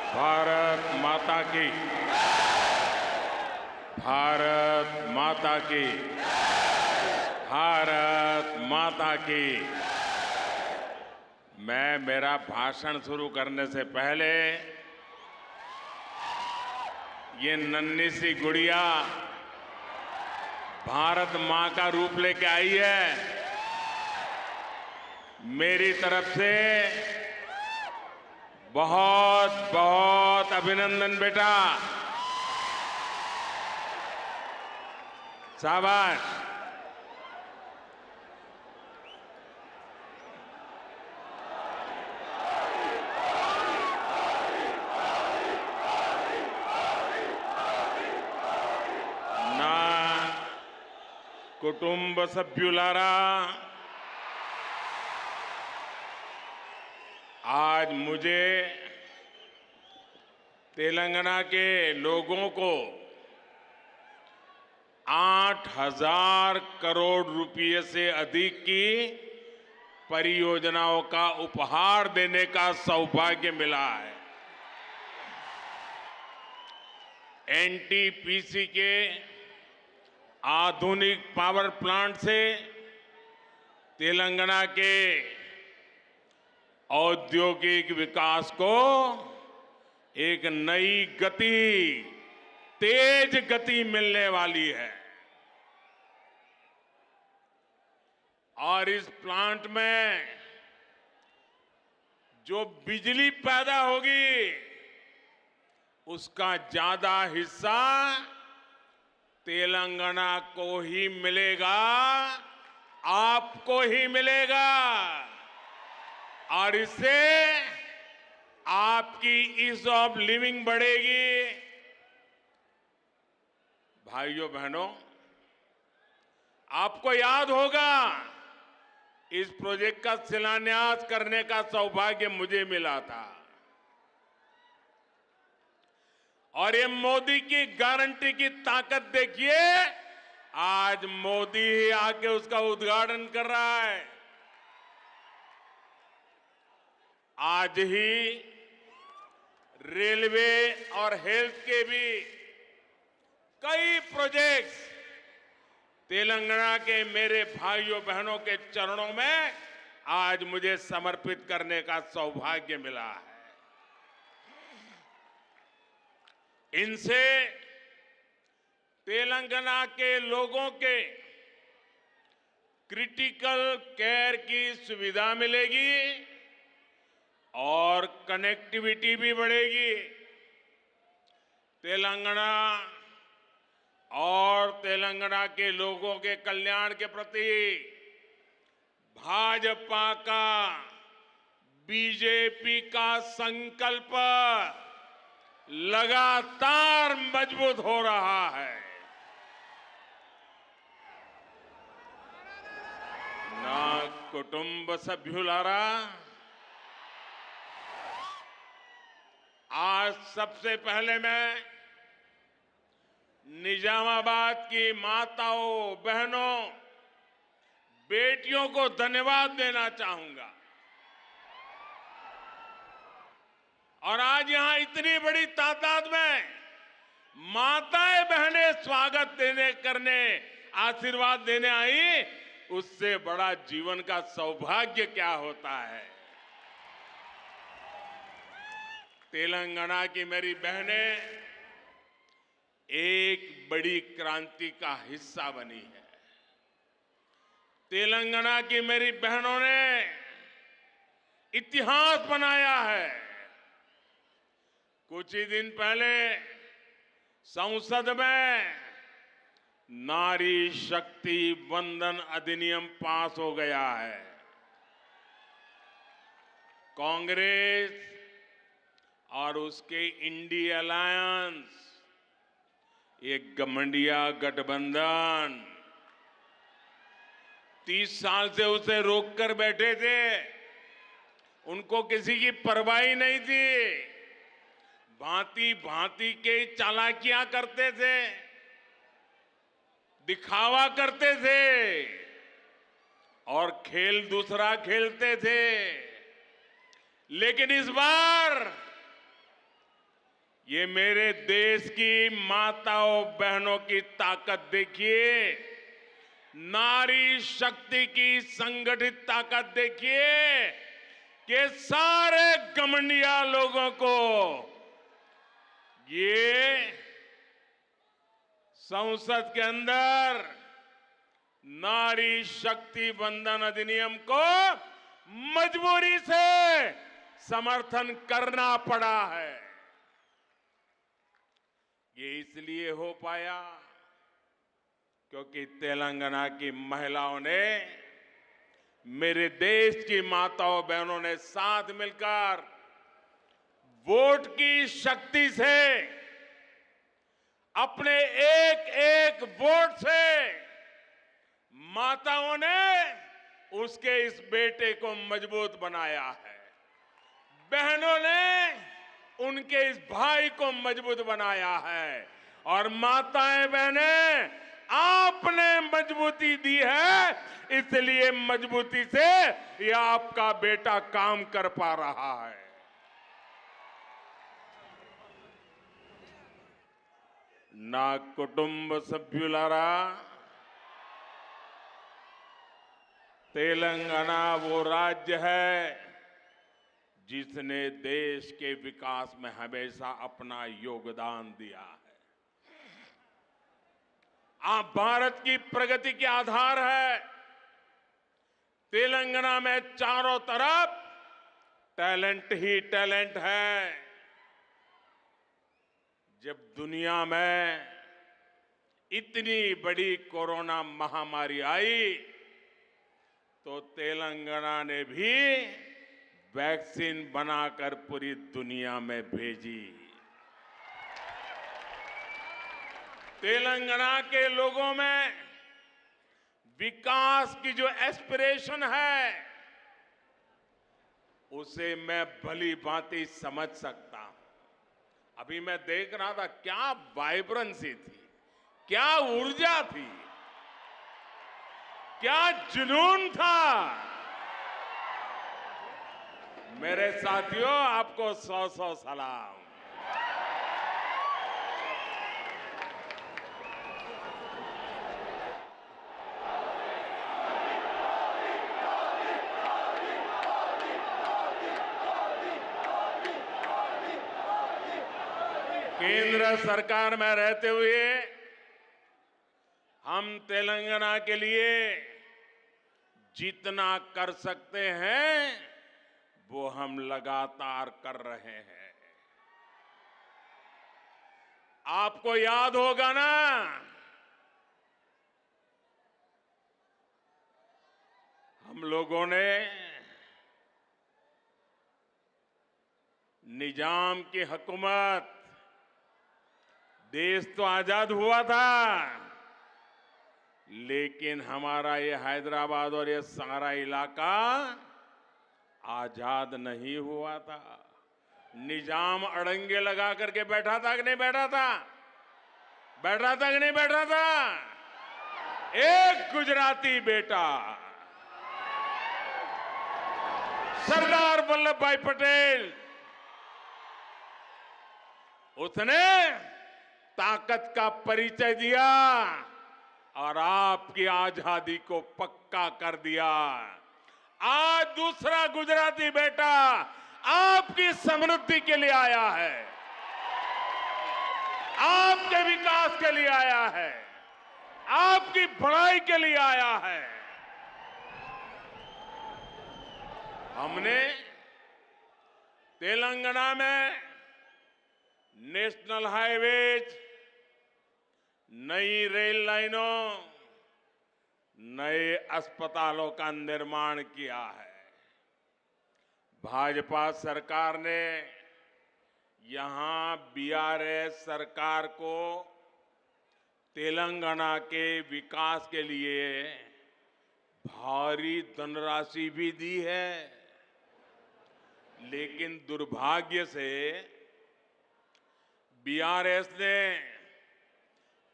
भारत माता की, भारत माता की, भारत माता की। मैं मेरा भाषण शुरू करने से पहले ये नन्ही सी गुड़िया भारत मां का रूप लेके आई है। मेरी तरफ से बहुत बहुत अभिनंदन बेटा, शाबाश। నా కుటుంబ సభ్యులారా, आज मुझे तेलंगाना के लोगों को 8,000 करोड़ रुपए से अधिक की परियोजनाओं का उपहार देने का सौभाग्य मिला है। एनटीपीसी के आधुनिक पावर प्लांट से तेलंगाना के औद्योगिक विकास को एक नई गति, तेज गति मिलने वाली है। और इस प्लांट में जो बिजली पैदा होगी उसका ज्यादा हिस्सा तेलंगाना को ही मिलेगा, आपको ही मिलेगा। और इससे आपकी ईज ऑफ लिविंग बढ़ेगी। भाइयों बहनों, आपको याद होगा इस प्रोजेक्ट का शिलान्यास करने का सौभाग्य मुझे मिला था। और ये मोदी की गारंटी की ताकत देखिए, आज मोदी ही आके उसका उद्घाटन कर रहा है। आज ही रेलवे और हेल्थ के भी कई प्रोजेक्ट्स तेलंगाना के मेरे भाइयों बहनों के चरणों में आज मुझे समर्पित करने का सौभाग्य मिला है। इनसे तेलंगाना के लोगों के क्रिटिकल केयर की सुविधा मिलेगी और कनेक्टिविटी भी बढ़ेगी। तेलंगाना और तेलंगाना के लोगों के कल्याण के प्रति भाजपा का, बीजेपी का संकल्प लगातार मजबूत हो रहा है। ना कुटुंब सभ्युलारा, आज सबसे पहले मैं निजामाबाद की माताओं, बहनों, बेटियों को धन्यवाद देना चाहूंगा। और आज यहां इतनी बड़ी तादाद में माताएं बहनें स्वागत करने, आशीर्वाद देने आई, उससे बड़ा जीवन का सौभाग्य क्या होता है। तेलंगाना की मेरी बहनें एक बड़ी क्रांति का हिस्सा बनी है। तेलंगाना की मेरी बहनों ने इतिहास बनाया है। कुछ ही दिन पहले संसद में नारी शक्ति वंदन अधिनियम पास हो गया है। कांग्रेस और उसके इंडी अलायंस, एक गठबंधन गठबंधन 30 साल से उसे रोककर बैठे थे। उनको किसी की परवाह नहीं थी। भांति भांति के चालाकियां करते थे, दिखावा करते थे और खेल दूसरा खेलते थे। लेकिन इस बार ये मेरे देश की माताओं बहनों की ताकत देखिए, नारी शक्ति की संगठित ताकत देखिए कि सारे घमंडिया लोगों को ये संसद के अंदर नारी शक्ति वंदन अधिनियम को मजबूरी से समर्थन करना पड़ा है। ये इसलिए हो पाया क्योंकि तेलंगाना की महिलाओं ने, मेरे देश की माताओं बहनों ने साथ मिलकर वोट की शक्ति से, अपने एक एक वोट से माताओं ने उसके इस बेटे को मजबूत बनाया है। बहनों ने उनके इस भाई को मजबूत बनाया है और माताएं बहनें आपने मजबूती दी है, इसलिए मजबूती से ये आपका बेटा काम कर पा रहा है। ना कुटुंब सभ्युलारा, तेलंगाना वो राज्य है जिसने देश के विकास में हमेशा अपना योगदान दिया है। आप भारत की प्रगति के आधार है। तेलंगाना में चारों तरफ टैलेंट ही टैलेंट है। जब दुनिया में इतनी बड़ी कोरोना महामारी आई तो तेलंगाना ने भी वैक्सीन बनाकर पूरी दुनिया में भेजी। तेलंगाना के लोगों में विकास की जो एस्पिरेशन है उसे मैं भली भांति समझ सकता हूं। अभी मैं देख रहा था, क्या वाइब्रेंसी थी, क्या ऊर्जा थी, क्या जुनून था। मेरे साथियों, आपको 100 सलाम। केंद्र सरकार में रहते हुए हम तेलंगाना के लिए जितना कर सकते हैं वो हम लगातार कर रहे हैं। आपको याद होगा ना, हम लोगों ने निजाम की हुकूमत, देश तो आजाद हुआ था लेकिन हमारा ये हैदराबाद और ये सारा इलाका आजाद नहीं हुआ था। निजाम अड़ंगे लगा करके बैठा था कि नहीं बैठा था? बैठा था कि नहीं बैठा था? एक गुजराती बेटा सरदार वल्लभ भाई पटेल, उसने ताकत का परिचय दिया और आपकी आजादी को पक्का कर दिया। आज दूसरा गुजराती बेटा आपकी समृद्धि के लिए आया है, आपके विकास के लिए आया है, आपकी भलाई के लिए आया है। हमने तेलंगाना में नेशनल हाईवेज, नई रेल लाइनों, नए अस्पतालों का निर्माण किया है। भाजपा सरकार ने यहां बीआरएस सरकार को तेलंगाना के विकास के लिए भारी धनराशि भी दी है, लेकिन दुर्भाग्य से बीआरएस ने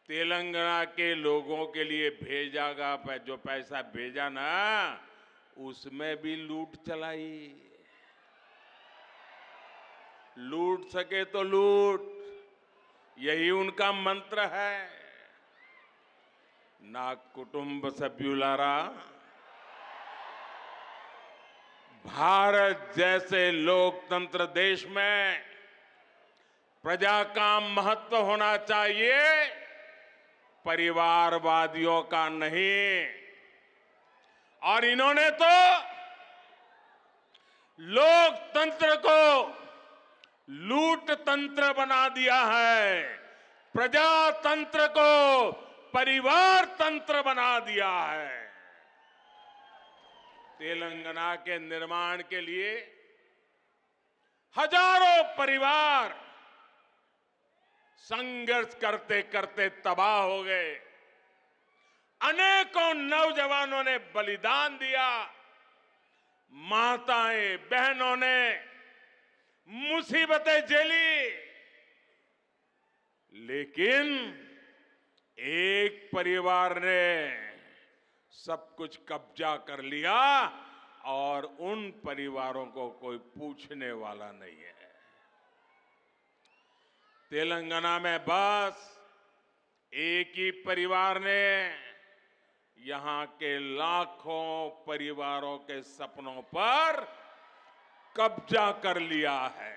तेलंगाना के लोगों के लिए भेजागा जो पैसा भेजा ना, उसमें भी लूट चलाई। लूट सके तो लूट, यही उनका मंत्र है। ना कुटुंब सभ्युलारा, भारत जैसे लोकतंत्र देश में प्रजा का महत्व होना चाहिए, परिवारवादियों का नहीं। और इन्होंने तो लोकतंत्र को लूट तंत्र बना दिया है, प्रजातंत्र को परिवार तंत्र बना दिया है। तेलंगाना के निर्माण के लिए हजारों परिवार संघर्ष करते करते तबाह हो गए। अनेकों नौजवानों ने बलिदान दिया, माताएं बहनों ने मुसीबतें झेली, लेकिन एक परिवार ने सब कुछ कब्जा कर लिया और उन परिवारों को कोई पूछने वाला नहीं है। तेलंगाना में बस एक ही परिवार ने यहां के लाखों परिवारों के सपनों पर कब्जा कर लिया है।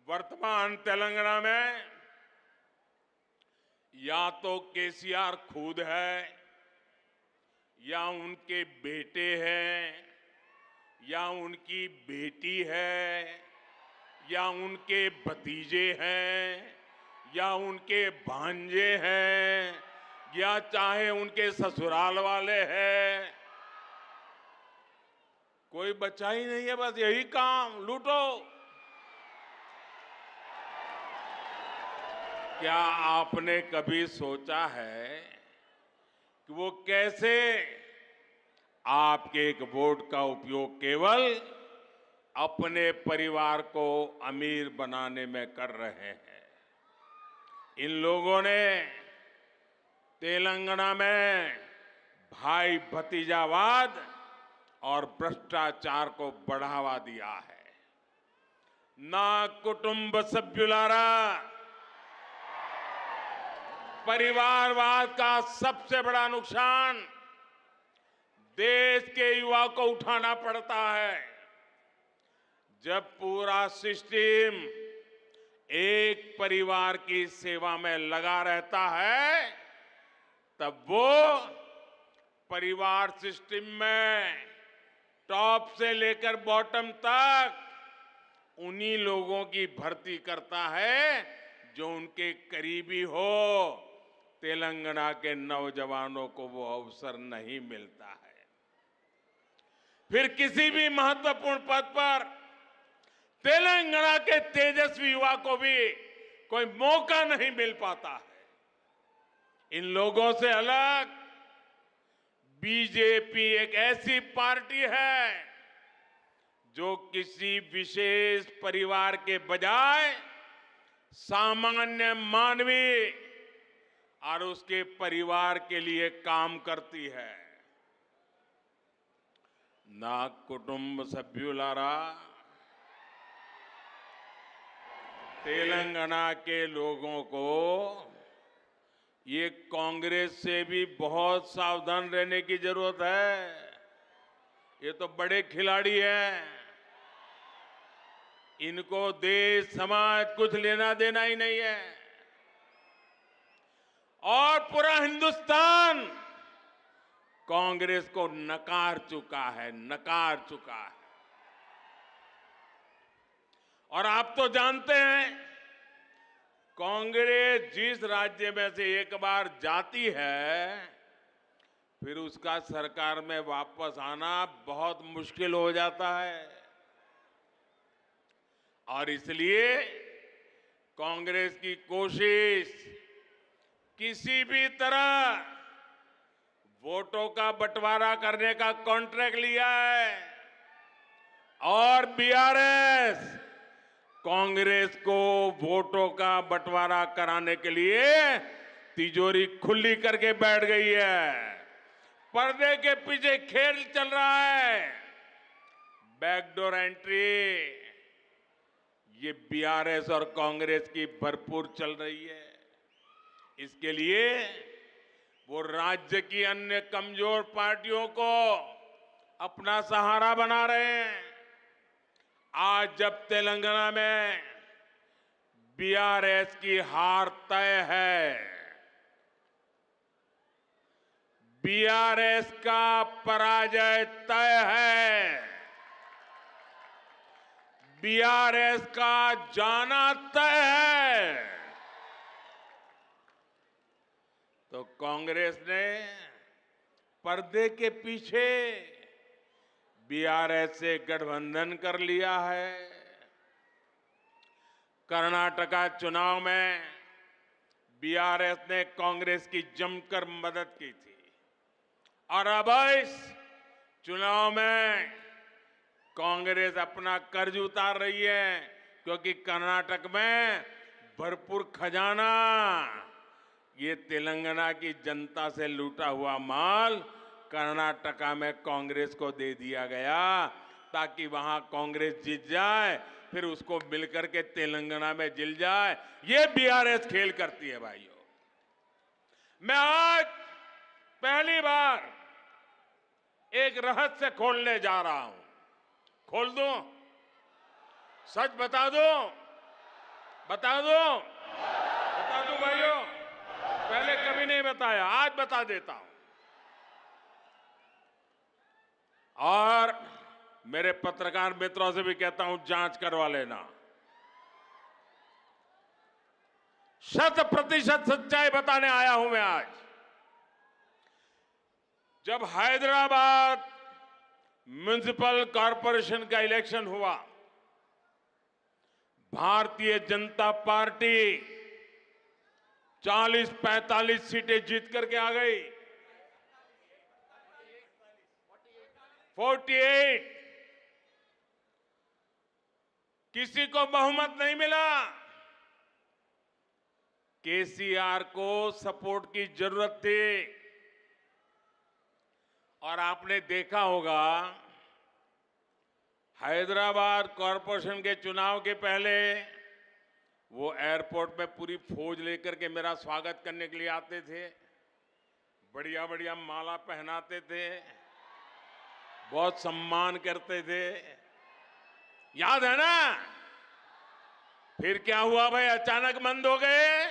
वर्तमान तेलंगाना में या तो केसीआर खुद है, या उनके बेटे हैं, या उनकी बेटी है, या उनके भतीजे हैं, या उनके भांजे हैं, या चाहे उनके ससुराल वाले हैं। कोई बचा ही नहीं है, बस यही काम, लूटो। क्या आपने कभी सोचा है कि वो कैसे आपके एक वोट का उपयोग केवल अपने परिवार को अमीर बनाने में कर रहे हैं? इन लोगों ने तेलंगाना में भाई भतीजावाद और भ्रष्टाचार को बढ़ावा दिया है। ना कुटुंब सभ्युलारा, परिवारवाद का सबसे बड़ा नुकसान देश के युवा को उठाना पड़ता है। जब पूरा सिस्टम एक परिवार की सेवा में लगा रहता है, तब वो परिवार सिस्टम में टॉप से लेकर बॉटम तक उन्हीं लोगों की भर्ती करता है जो उनके करीबी हो। तेलंगाना के नौजवानों को वो अवसर नहीं मिलता है। फिर किसी भी महत्वपूर्ण पद पर तेलंगाना के तेजस्वी युवा को भी कोई मौका नहीं मिल पाता है। इन लोगों से अलग बीजेपी एक ऐसी पार्टी है जो किसी विशेष परिवार के बजाय सामान्य मानवी और उसके परिवार के लिए काम करती है। ना कुटुंब सभ्युलारा, तेलंगाना के लोगों को ये कांग्रेस से भी बहुत सावधान रहने की जरूरत है। ये तो बड़े खिलाड़ी हैं, इनको देश समाज कुछ लेना देना ही नहीं है। और पूरा हिंदुस्तान कांग्रेस को नकार चुका है, नकार चुका है। और आप तो जानते हैं, कांग्रेस जिस राज्य में से एक बार जाती है, फिर उसका सरकार में वापस आना बहुत मुश्किल हो जाता है। और इसलिए कांग्रेस की कोशिश किसी भी तरह वोटों का बंटवारा करने का कॉन्ट्रैक्ट लिया है, और बीआरएस कांग्रेस को वोटों का बंटवारा कराने के लिए तिजोरी खुली करके बैठ गई है। पर्दे के पीछे खेल चल रहा है, बैकडोर एंट्री। ये बीआरएस और कांग्रेस की भरपूर चल रही है। इसके लिए वो राज्य की अन्य कमजोर पार्टियों को अपना सहारा बना रहे हैं। आज जब तेलंगाना में बीआरएस की हार तय है, बीआरएस का पराजय तय है, बीआरएस का जाना तय है, तो कांग्रेस ने पर्दे के पीछे बीआरएस से गठबंधन कर लिया है। कर्नाटका चुनाव में बीआरएस ने कांग्रेस की जमकर मदद की थी और अब इस चुनाव में कांग्रेस अपना कर्ज उतार रही है, क्योंकि कर्नाटक में भरपूर खजाना, ये तेलंगाना की जनता से लूटा हुआ माल कर्नाटका में कांग्रेस को दे दिया गया ताकि वहां कांग्रेस जीत जाए, फिर उसको मिलकर के तेलंगाना में जिल जाए। ये बीआरएस खेल करती है भाइयों। मैं आज पहली बार एक रहस्य खोलने जा रहा हूं। खोल दूं? सच बता दूं? बता दूं? बता दूं भाइयों? पहले कभी नहीं बताया, आज बता देता हूं। और मेरे पत्रकार मित्रों से भी कहता हूं, जांच करवा लेना। 100% सच्चाई बताने आया हूं मैं आज। जब हैदराबाद म्युनिसिपल कॉरपोरेशन का इलेक्शन हुआ, भारतीय जनता पार्टी 40-45 सीटें जीत करके आ गई। 48 किसी को बहुमत नहीं मिला। केसीआर को सपोर्ट की जरूरत थी और आपने देखा होगा हैदराबाद कॉरपोरेशन के चुनाव के पहले वो एयरपोर्ट में पूरी फौज लेकर के मेरा स्वागत करने के लिए आते थे, बढ़िया बढ़िया माला पहनाते थे, बहुत सम्मान करते थे। याद है ना? फिर क्या हुआ भाई? अचानक बंद हो गए।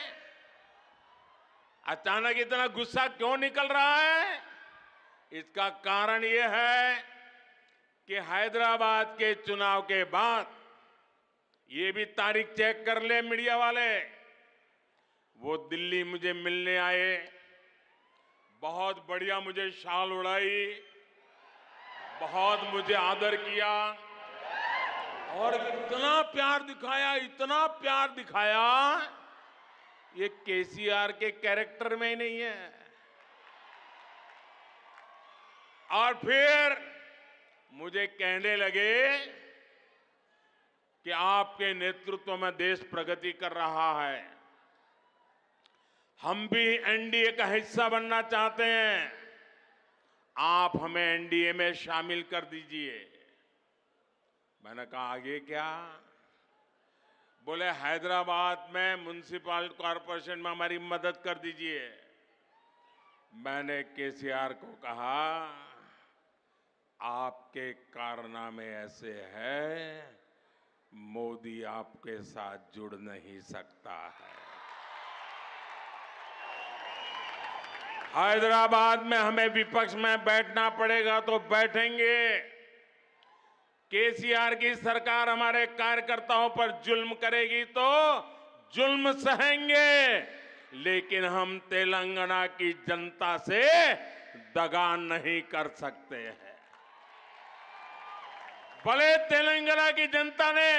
अचानक इतना गुस्सा क्यों निकल रहा है? इसका कारण यह है कि हैदराबाद के चुनाव के बाद, ये भी तारीख चेक कर ले मीडिया वाले, वो दिल्ली मुझे मिलने आए, बहुत बढ़िया मुझे शाल उड़ाई, बहुत मुझे आदर किया और इतना प्यार दिखाया, इतना प्यार दिखाया, ये केसीआर के कैरेक्टर में ही नहीं है। और फिर मुझे कहने लगे कि आपके नेतृत्व में देश प्रगति कर रहा है, हम भी एनडीए का हिस्सा बनना चाहते हैं, आप हमें एनडीए में शामिल कर दीजिए। मैंने कहा आगे क्या? बोले हैदराबाद में म्युनिसिपल कॉरपोरेशन में हमारी मदद कर दीजिए। मैंने केसीआर को कहा, आपके कारनामे ऐसे हैं, मोदी आपके साथ जुड़ नहीं सकता है। हैदराबाद में हमें विपक्ष में बैठना पड़ेगा तो बैठेंगे। केसीआर की सरकार हमारे कार्यकर्ताओं पर जुल्म करेगी तो जुल्म सहेंगे, लेकिन हम तेलंगाना की जनता से दगा नहीं कर सकते हैं। भले तेलंगाना की जनता ने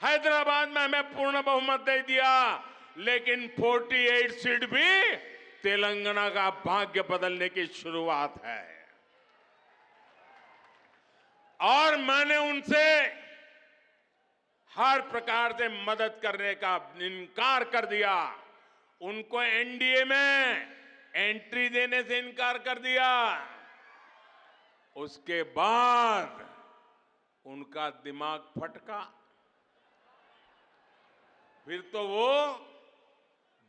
हैदराबाद में हमें पूर्ण बहुमत दे दिया, लेकिन 48 सीट भी तेलंगाना का भाग्य बदलने की शुरुआत है। और मैंने उनसे हर प्रकार से मदद करने का इनकार कर दिया, उनको एनडीए में एंट्री देने से इनकार कर दिया। उसके बाद उनका दिमाग फटका फिर तो वो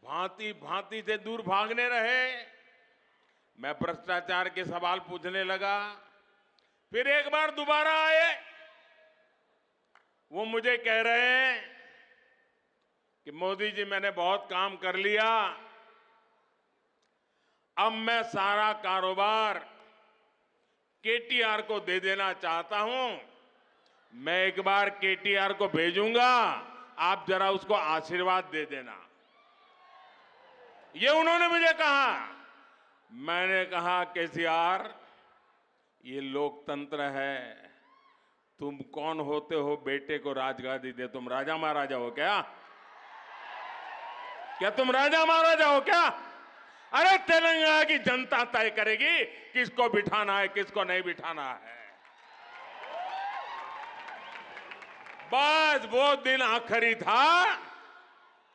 भांति भांति से दूर भागने रहे। मैं भ्रष्टाचार के सवाल पूछने लगा, फिर एक बार दोबारा आए। वो मुझे कह रहे हैं कि मोदी जी मैंने बहुत काम कर लिया, अब मैं सारा कारोबार केटीआर को दे देना चाहता हूं। मैं एक बार केटीआर को भेजूंगा, आप जरा उसको आशीर्वाद दे देना। ये उन्होंने मुझे कहा। मैंने कहा केसीआर, ये लोकतंत्र है, तुम कौन होते हो बेटे को राजगादी दे? तुम राजा महाराजा हो क्या? क्या तुम राजा महाराजा हो क्या? अरे तेलंगाना की जनता तय करेगी किसको बिठाना है, किसको नहीं बिठाना है। बस वो दिन आखिरी था।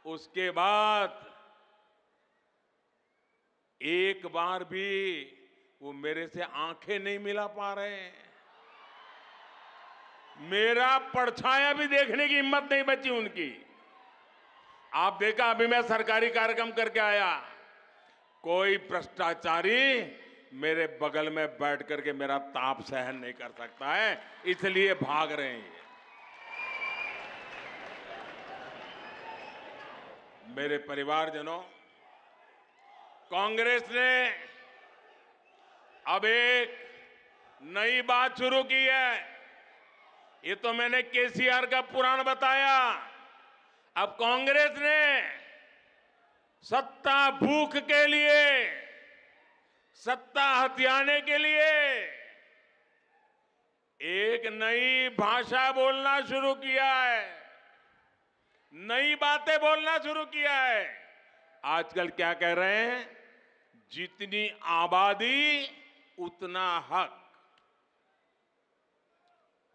उसके बाद एक बार भी वो मेरे से आंखें नहीं मिला पा रहे हैं। मेरा परछाया भी देखने की हिम्मत नहीं बची उनकी। आप देखा, अभी मैं सरकारी कार्यक्रम करके आया, कोई भ्रष्टाचारी मेरे बगल में बैठ करके मेरा ताप सहन नहीं कर सकता है, इसलिए भाग रहे हैं। मेरे परिवारजनों, कांग्रेस ने अब एक नई बात शुरू की है। ये तो मैंने केसीआर का पुराण बताया। अब कांग्रेस ने सत्ता भूख के लिए, सत्ता हथियाने के लिए एक नई भाषा बोलना शुरू किया है, नई बातें बोलना शुरू किया है। आजकल क्या कह रहे हैं? जितनी आबादी उतना हक।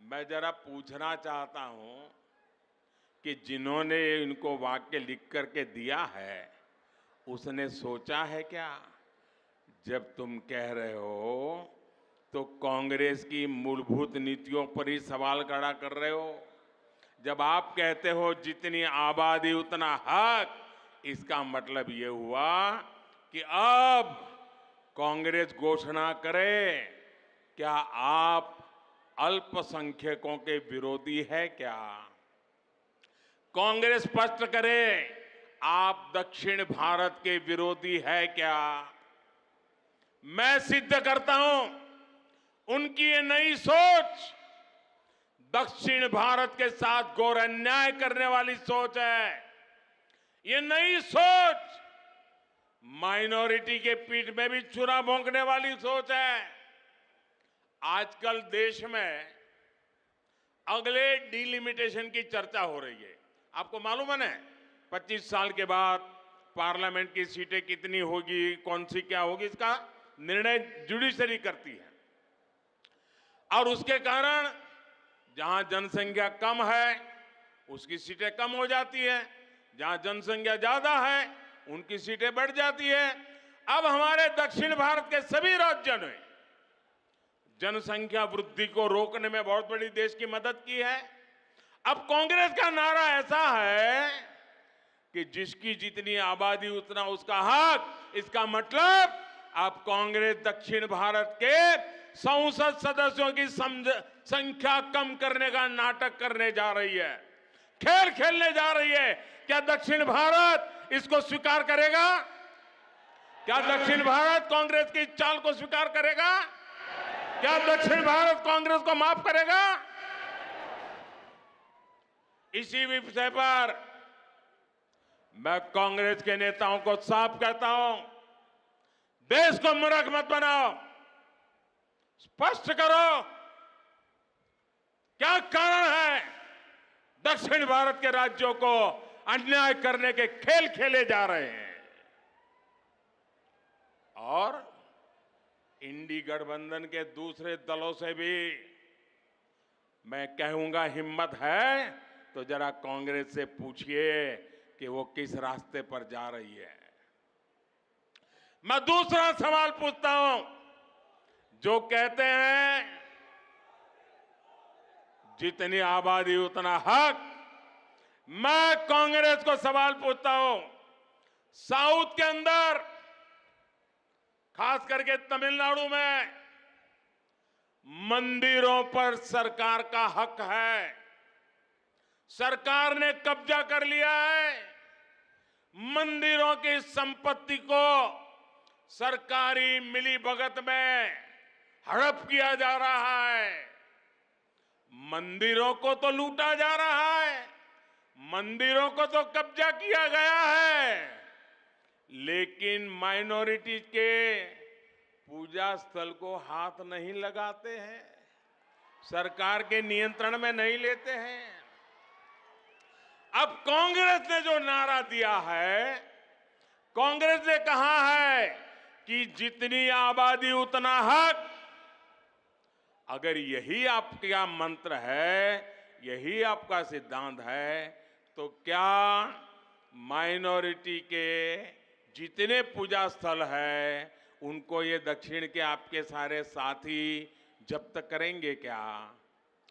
मैं जरा पूछना चाहता हूं कि जिन्होंने इनको वाक्य लिख करके दिया है, उसने सोचा है क्या? जब तुम कह रहे हो तो कांग्रेस की मूलभूत नीतियों पर ही सवाल खड़ा कर रहे हो। जब आप कहते हो जितनी आबादी उतना हक, इसका मतलब ये हुआ कि अब कांग्रेस घोषणा करे, क्या आप अल्पसंख्यकों के विरोधी है क्या? कांग्रेस स्पष्ट करे, आप दक्षिण भारत के विरोधी है क्या? मैं सिद्ध करता हूं, उनकी ये नई सोच दक्षिण भारत के साथ घोर अन्याय करने वाली सोच है। ये नई सोच माइनॉरिटी के पीठ में भी छुरा भोंकने वाली सोच है। आजकल देश में अगले डिलिमिटेशन की चर्चा हो रही है। आपको मालूम है ना, 25 साल के बाद पार्लियामेंट की सीटें कितनी होगी, कौन सी क्या होगी, इसका निर्णय जुडिशरी करती है। और उसके कारण जहां जनसंख्या कम है उसकी सीटें कम हो जाती है, जहां जनसंख्या ज्यादा है उनकी सीटें बढ़ जाती है। अब हमारे दक्षिण भारत के सभी राज्यों ने जनसंख्या वृद्धि को रोकने में बहुत बड़ी देश की मदद की है। अब कांग्रेस का नारा ऐसा है कि जिसकी जितनी आबादी उतना उसका हक। इसका मतलब अब कांग्रेस दक्षिण भारत के संसद सदस्यों की संख्या कम करने का नाटक करने जा रही है, खेल खेलने जा रही है। क्या दक्षिण भारत इसको स्वीकार करेगा? क्या दक्षिण भारत कांग्रेस की चाल को स्वीकार करेगा? क्या दक्षिण भारत कांग्रेस को माफ करेगा? इसी विषय पर मैं कांग्रेस के नेताओं को साफ कहता हूं, देश को मूर्ख मत बनाओ, स्पष्ट करो क्या कारण है दक्षिण भारत के राज्यों को अन्याय करने के खेल खेले जा रहे हैं। और इंडी गठबंधन के दूसरे दलों से भी मैं कहूंगा, हिम्मत है तो जरा कांग्रेस से पूछिए कि वो किस रास्ते पर जा रही है। मैं दूसरा सवाल पूछता हूं, जो कहते हैं जितनी आबादी उतना हक, मैं कांग्रेस को सवाल पूछता हूं, साउथ के अंदर खास करके तमिलनाडु में मंदिरों पर सरकार का हक है। सरकार ने कब्जा कर लिया है। मंदिरों की संपत्ति को सरकारी मिलीभगत में हड़प किया जा रहा है। मंदिरों को तो लूटा जा रहा है, मंदिरों को तो कब्जा किया गया है, लेकिन माइनॉरिटी के पूजा स्थल को हाथ नहीं लगाते हैं, सरकार के नियंत्रण में नहीं लेते हैं। अब कांग्रेस ने जो नारा दिया है, कांग्रेस ने कहा है कि जितनी आबादी उतना हक। अगर यही आपका मंत्र है, यही आपका सिद्धांत है, तो क्या माइनॉरिटी के जितने पूजा स्थल है उनको ये दक्षिण के आपके सारे साथी जब्त करेंगे क्या?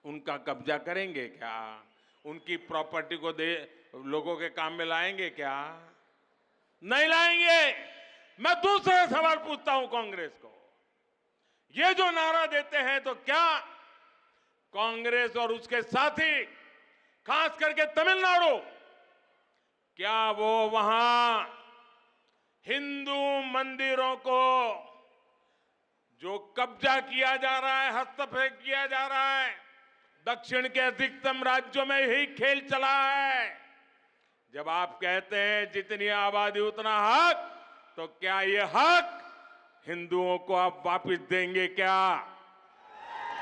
उनका कब्जा करेंगे क्या? उनकी प्रॉपर्टी को लोगों के काम में लाएंगे क्या? नहीं लाएंगे। मैं दूसरा सवाल पूछता हूं कांग्रेस को, ये जो नारा देते हैं तो क्या कांग्रेस और उसके साथी खास करके तमिलनाडु, क्या वो वहां हिंदू मंदिरों को जो कब्जा किया जा रहा है, हस्तक्षेप किया जा रहा है, दक्षिण के अधिकतम राज्यों में यही खेल चला है। जब आप कहते हैं जितनी आबादी उतना हक, तो क्या ये हक हिंदुओं को आप वापस देंगे क्या?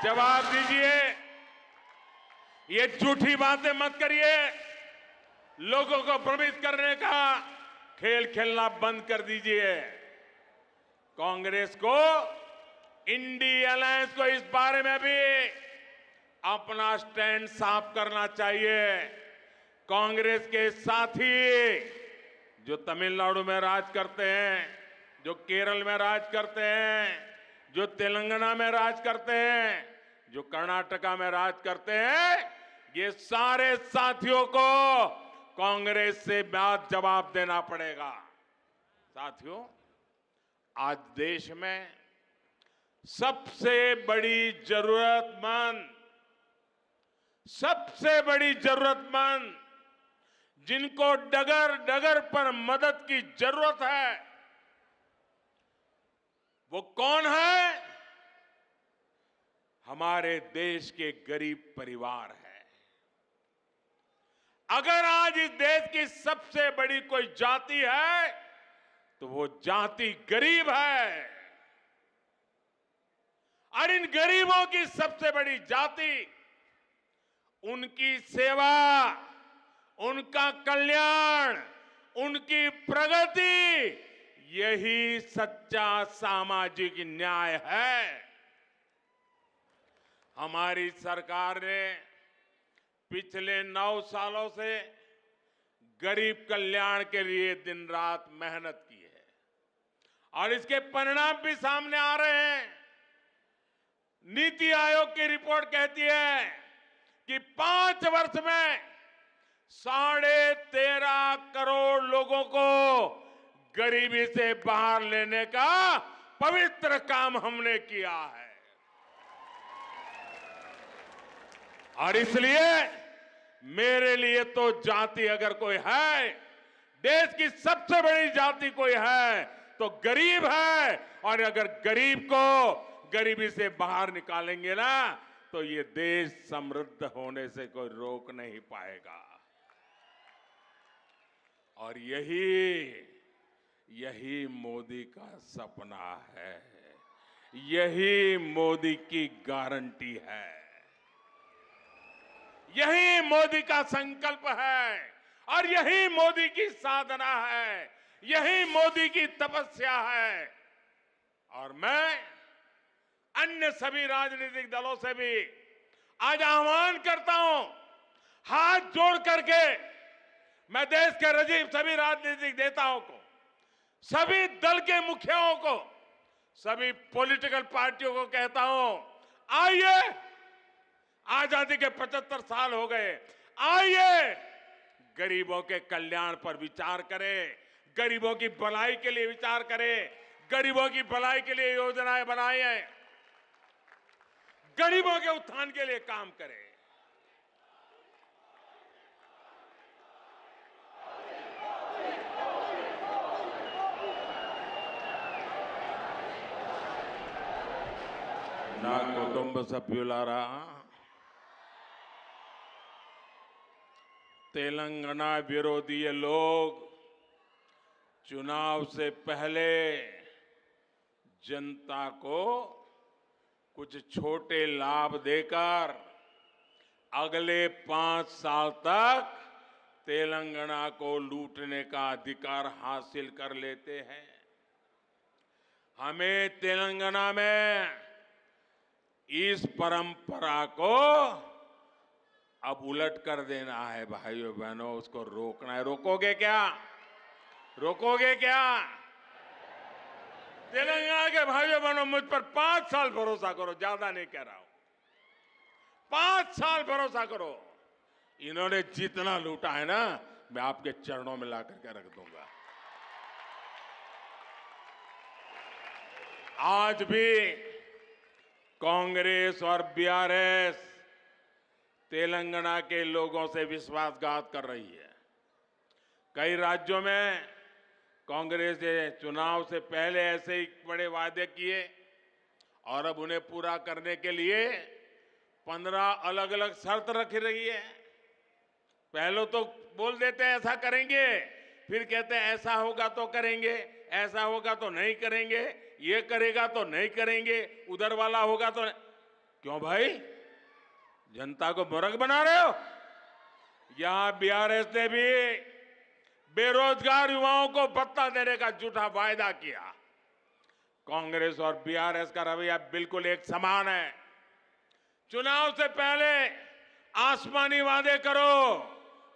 जवाब दीजिए। ये झूठी बातें मत करिए। लोगों को भ्रमित करने का खेल खेलना बंद कर दीजिए। कांग्रेस को, इंडी अलायंस को इस बारे में भी अपना स्टैंड साफ करना चाहिए। कांग्रेस के साथी जो तमिलनाडु में राज करते हैं, जो केरल में राज करते हैं, जो तेलंगाना में राज करते हैं, जो कर्नाटका में राज करते हैं, ये सारे साथियों को कांग्रेस से बात जवाब देना पड़ेगा। साथियों, आज देश में सबसे बड़ी जरूरतमंद जिनको डगर डगर पर मदद की जरूरत है, वो कौन है? हमारे देश के गरीब परिवार है। अगर आज इस देश की सबसे बड़ी कोई जाति है तो वो जाति गरीब है। और इन गरीबों की सबसे बड़ी जाति, उनकी सेवा, उनका कल्याण, उनकी प्रगति, यही सच्चा सामाजिक न्याय है। हमारी सरकार ने पिछले 9 सालों से गरीब कल्याण के लिए दिन रात मेहनत की है और इसके परिणाम भी सामने आ रहे हैं। नीति आयोग की रिपोर्ट कहती है कि 5 वर्ष में 13.5 करोड़ लोगों को गरीबी से बाहर लेने का पवित्र काम हमने किया है। और इसलिए मेरे लिए तो जाति अगर कोई है, देश की सबसे बड़ी जाति कोई है तो गरीब है। और अगर गरीब को गरीबी से बाहर निकालेंगे ना, तो ये देश समृद्ध होने से कोई रोक नहीं पाएगा। और यही मोदी का सपना है, यही मोदी की गारंटी है, यही मोदी का संकल्प है और यही मोदी की साधना है, यही मोदी की तपस्या है। और मैं अन्य सभी राजनीतिक दलों से भी आज आह्वान करता हूं, हाथ जोड़ करके मैं देश के सभी राजनीतिक नेताओं को, सभी दल के मुखियाओं को, सभी पॉलिटिकल पार्टियों को कहता हूं, आइए, आजादी के 75 साल हो गए, आइए गरीबों के कल्याण पर विचार करे, गरीबों की भलाई के लिए विचार करे, गरीबों की भलाई के लिए योजनाएं बनाए, गरीबों के उत्थान के लिए काम करे। నా కుటుంబ సభ్యులారా, तेलंगाना विरोधी ये लोग चुनाव से पहले जनता को कुछ छोटे लाभ देकर अगले 5 साल तक तेलंगाना को लूटने का अधिकार हासिल कर लेते हैं। हमें तेलंगाना में इस परंपरा को अब उलट कर देना है भाइयों बहनों, उसको रोकना है। रोकोगे क्या? रोकोगे क्या? तेलंगाना के भाइयों बहनों, मुझ पर 5 साल भरोसा करो, ज्यादा नहीं कह रहा हूं, 5 साल भरोसा करो। इन्होंने जितना लूटा है ना, मैं आपके चरणों में ला करके रख दूंगा। आज भी कांग्रेस और बीआरएस तेलंगाना के लोगों से विश्वासघात कर रही है। कई राज्यों में कांग्रेस ने चुनाव से पहले ऐसे ही बड़े वादे किए और अब उन्हें पूरा करने के लिए 15 अलग अलग शर्त रख रही है। पहले तो बोल देते हैं ऐसा करेंगे, फिर कहते हैं ऐसा होगा तो करेंगे, ऐसा होगा तो नहीं करेंगे, ये करेगा तो नहीं करेंगे, उधर वाला होगा तो नहीं। क्यों भाई, जनता को मूर्ख बना रहे हो? यहां बीआरएस ने भी बेरोजगार युवाओं को भत्ता देने का झूठा वायदा किया। कांग्रेस और बीआरएस का रवैया बिल्कुल एक समान है। चुनाव से पहले आसमानी वादे करो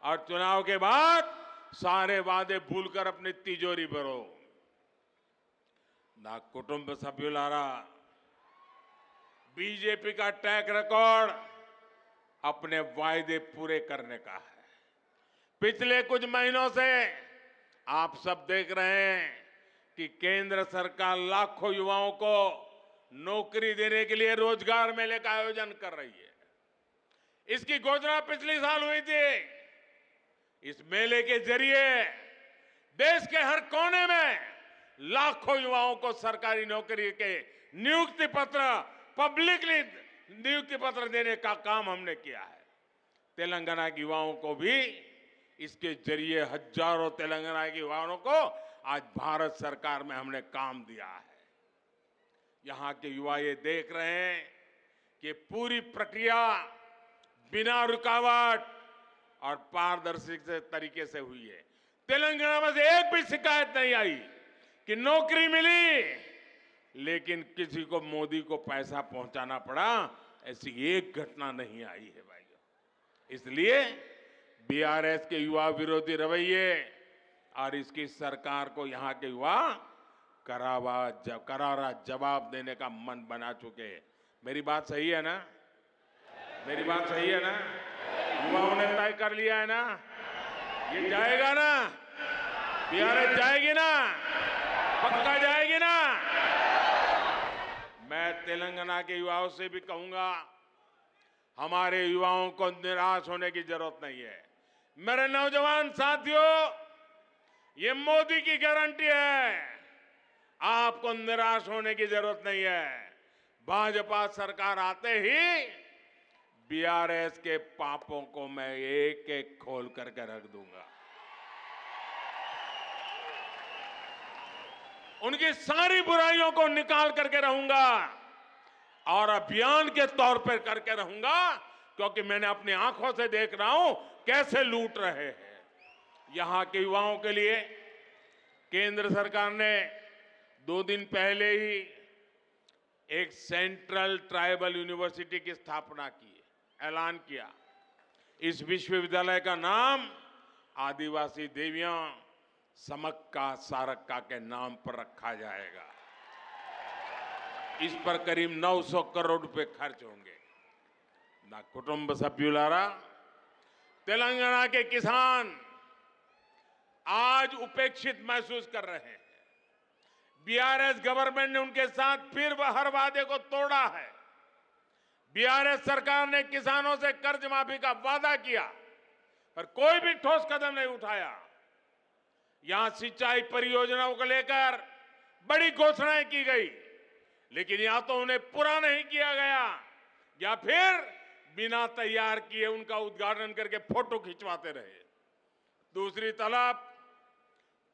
और चुनाव के बाद सारे वादे भूलकर अपनी तिजोरी भरो। ना कुटुंब सभ्युलारा, बीजेपी का ट्रैक रिकॉर्ड अपने वायदे पूरे करने का है। पिछले कुछ महीनों से आप सब देख रहे हैं कि केंद्र सरकार लाखों युवाओं को नौकरी देने के लिए रोजगार मेले का आयोजन कर रही है। इसकी घोषणा पिछले साल हुई थी। इस मेले के जरिए देश के हर कोने में लाखों युवाओं को सरकारी नौकरी के नियुक्ति पत्र, पब्लिकली नियुक्ति पत्र देने का काम हमने किया है। तेलंगाना के युवाओं को भी इसके जरिए हजारों तेलंगाना के युवाओं को आज भारत सरकार में हमने काम दिया है। यहां के युवा ये देख रहे हैं कि पूरी प्रक्रिया बिना रुकावट और पारदर्शी तरीके से हुई है। तेलंगाना में से एक भी शिकायत नहीं आई कि नौकरी मिली लेकिन किसी को मोदी को पैसा पहुंचाना पड़ा, ऐसी एक घटना नहीं आई है भाइयों। इसलिए बीआरएस के युवा विरोधी रवैये और इसकी सरकार को यहां के युवा करारा जवाब देने का मन बना चुके। मेरी बात सही है ना? मेरी बात सही है ना? युवाओं ने तय कर लिया है ना, ये जाएगा ना, बीआरएस जाएगी ना, पक्का जाएगी ना। मैं तेलंगाना के युवाओं से भी कहूंगा, हमारे युवाओं को निराश होने की जरूरत नहीं है। मेरे नौजवान साथियों, ये मोदी की गारंटी है, आपको निराश होने की जरूरत नहीं है। भाजपा सरकार आते ही बीआरएस के पापों को मैं एक एक खोल करके रख दूंगा। उनकी सारी बुराइयों को निकाल करके रहूंगा और अभियान के तौर पर करके रहूंगा, क्योंकि मैंने अपनी आंखों से देख रहा हूं कैसे लूट रहे हैं। यहां के युवाओं के लिए केंद्र सरकार ने 2 दिन पहले ही एक सेंट्रल ट्राइबल यूनिवर्सिटी की स्थापना की, ऐलान किया। इस विश्वविद्यालय का नाम आदिवासी देवियां समक्का सारक्का के नाम पर रखा जाएगा। इस पर करीब 900 करोड़ रुपए खर्च होंगे। ना कुटुंब सभ्युलारा, तेलंगाना के किसान आज उपेक्षित महसूस कर रहे हैं। बीआरएस गवर्नमेंट ने उनके साथ फिर हर वादे को तोड़ा है। बीआरएस सरकार ने किसानों से कर्ज माफी का वादा किया, पर कोई भी ठोस कदम नहीं उठाया। यहां सिंचाई परियोजनाओं को लेकर बड़ी घोषणाएं की गई, लेकिन या तो उन्हें पूरा नहीं किया गया या फिर बिना तैयार किए उनका उद्घाटन करके फोटो खिंचवाते रहे। दूसरी तरफ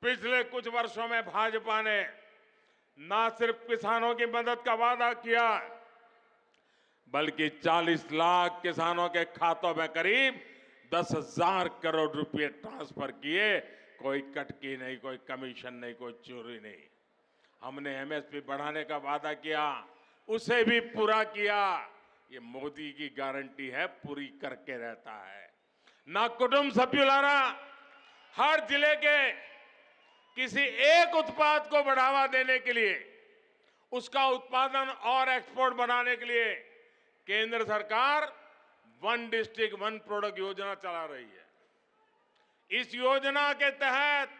पिछले कुछ वर्षों में भाजपा ने न सिर्फ किसानों की मदद का वादा किया, बल्कि 40 लाख किसानों के खातों में करीब 10,000 करोड़ रुपए ट्रांसफर किए। कोई कटकी नहीं, कोई कमीशन नहीं, कोई चोरी नहीं। हमने एमएसपी बढ़ाने का वादा किया, उसे भी पूरा किया। ये मोदी की गारंटी है, पूरी करके रहता है। ना कुटुंब सभ्युलारा हर जिले के किसी एक उत्पाद को बढ़ावा देने के लिए, उसका उत्पादन और एक्सपोर्ट बनाने के लिए केंद्र सरकार वन डिस्ट्रिक्ट वन प्रोडक्ट योजना चला रही है। इस योजना के तहत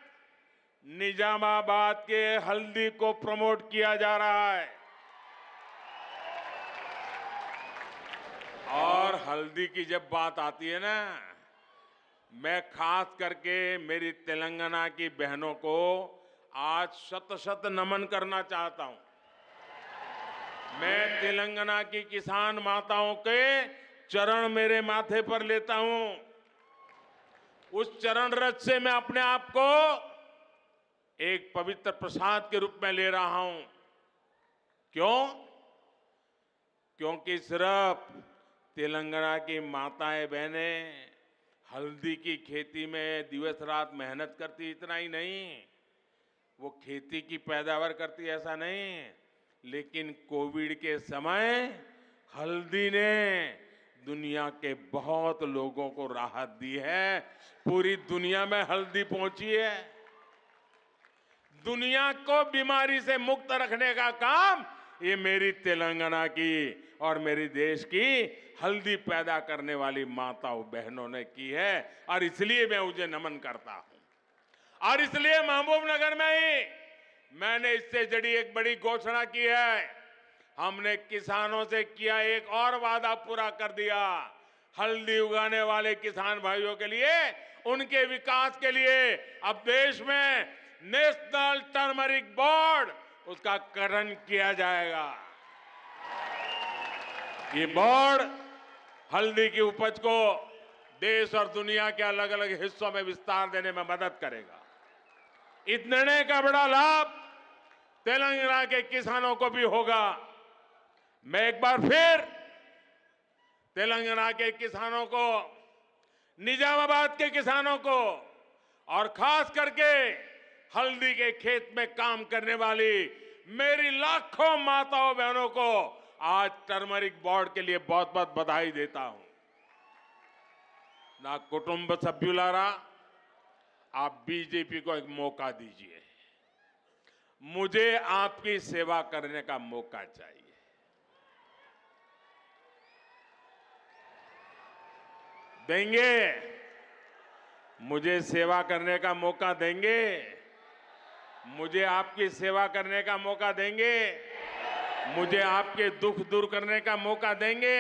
निजामाबाद के हल्दी को प्रमोट किया जा रहा है और हल्दी की जब बात आती है ना, मैं खास करके मेरी तेलंगाना की बहनों को आज शत शत नमन करना चाहता हूं। मैं तेलंगाना की किसान माताओं के चरण मेरे माथे पर लेता हूं। उस चरण रज से मैं अपने आप को एक पवित्र प्रसाद के रूप में ले रहा हूं। क्यों? क्योंकि सिर्फ तेलंगाना की माताएं बहनें हल्दी की खेती में दिवस रात मेहनत करती, इतना ही नहीं, वो खेती की पैदावार करती, ऐसा नहीं, लेकिन कोविड के समय हल्दी ने दुनिया के बहुत लोगों को राहत दी है। पूरी दुनिया में हल्दी पहुंची है। दुनिया को बीमारी से मुक्त रखने का काम ये मेरी तेलंगाना की और मेरी देश की हल्दी पैदा करने वाली माताओं बहनों ने की है, और इसलिए मैं उसे नमन करता हूं। और इसलिए महबूबनगर में ही मैंने इससे जुड़ी एक बड़ी घोषणा की है। हमने किसानों से किया एक और वादा पूरा कर दिया। हल्दी उगाने वाले किसान भाइयों के लिए, उनके विकास के लिए अब देश में नेशनल टर्मरिक बोर्ड, उसका गठन किया जाएगा। ये बोर्ड हल्दी की उपज को देश और दुनिया के अलग अलग हिस्सों में विस्तार देने में मदद करेगा। इस निर्णय का बड़ा लाभ तेलंगाना के किसानों को भी होगा। मैं एक बार फिर तेलंगाना के किसानों को, निजामाबाद के किसानों को और खास करके हल्दी के खेत में काम करने वाली मेरी लाखों माताओं बहनों को आज टर्मरिक बोर्ड के लिए बहुत बहुत बधाई देता हूं। ना कुटुंब सभ्युलारा, आप बीजेपी को एक मौका दीजिए। मुझे आपकी सेवा करने का मौका चाहिए। देंगे? मुझे सेवा करने का मौका देंगे? मुझे आपकी सेवा करने का मौका देंगे? मुझे आपके दुख दूर करने का मौका देंगे?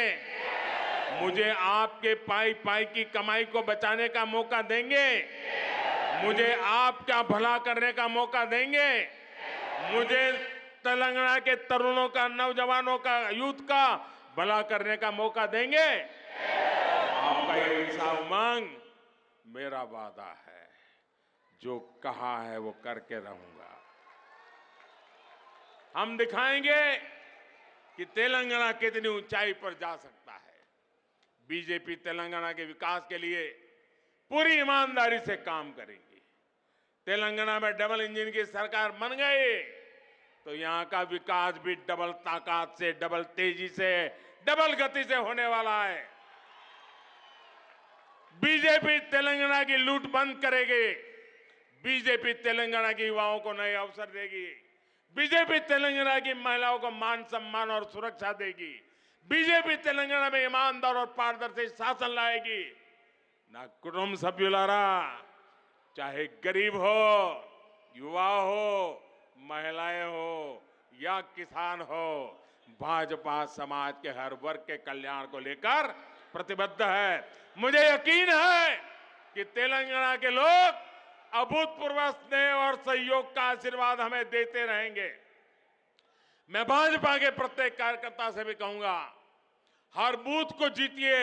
मुझे आपके पाई पाई की कमाई को बचाने का मौका देंगे? मुझे आपका भला करने का मौका देंगे? मुझे तेलंगाना के तरुणों का, नौजवानों का, यूथ का भला करने का मौका देंगे? आपका ये उमंग मेरा वादा है। जो कहा है वो करके रहूंगा। हम दिखाएंगे कि तेलंगाना कितनी ऊंचाई पर जा सकता है। बीजेपी तेलंगाना के विकास के लिए पूरी ईमानदारी से काम करेंगी। तेलंगाना में डबल इंजन की सरकार बन गई तो यहां का विकास भी डबल ताकत से, डबल तेजी से, डबल गति से होने वाला है। बीजेपी तेलंगाना की लूट बंद करेगी। बीजेपी तेलंगाना के युवाओं को नए अवसर देगी। बीजेपी तेलंगाना की महिलाओं को मान सम्मान और सुरक्षा देगी। बीजेपी तेलंगाना में ईमानदार और पारदर्शी शासन लाएगी। ना कुटुंब सभ्युलारा, चाहे गरीब हो, युवा हो, महिलाएं हो या किसान हो, भाजपा समाज के हर वर्ग के कल्याण को लेकर प्रतिबद्ध है। मुझे यकीन है कि तेलंगाना के लोग अभूतपूर्व स्नेह और सहयोग का आशीर्वाद हमें देते रहेंगे। मैं भाजपा के प्रत्येक कार्यकर्ता से भी कहूंगा, हर बूथ को जीतिए,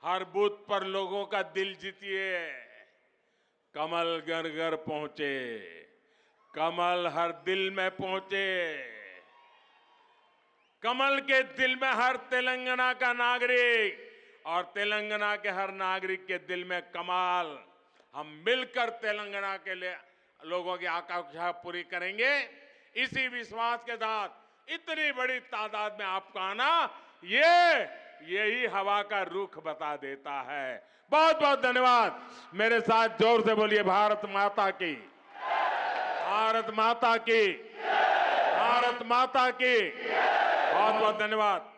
हर बूथ पर लोगों का दिल जीतिए। कमल घर घर पहुंचे, कमल हर दिल में पहुंचे। कमल के दिल में हर तेलंगाना का नागरिक और तेलंगाना के हर नागरिक के दिल में कमल। हम मिलकर तेलंगाना के लिए लोगों की आकांक्षा पूरी करेंगे। इसी विश्वास के साथ इतनी बड़ी तादाद में आपका आना, यही हवा का रुख बता देता है। बहुत बहुत धन्यवाद। मेरे साथ जोर से बोलिए, भारत माता की, भारत माता की, भारत माता की। बहुत बहुत धन्यवाद।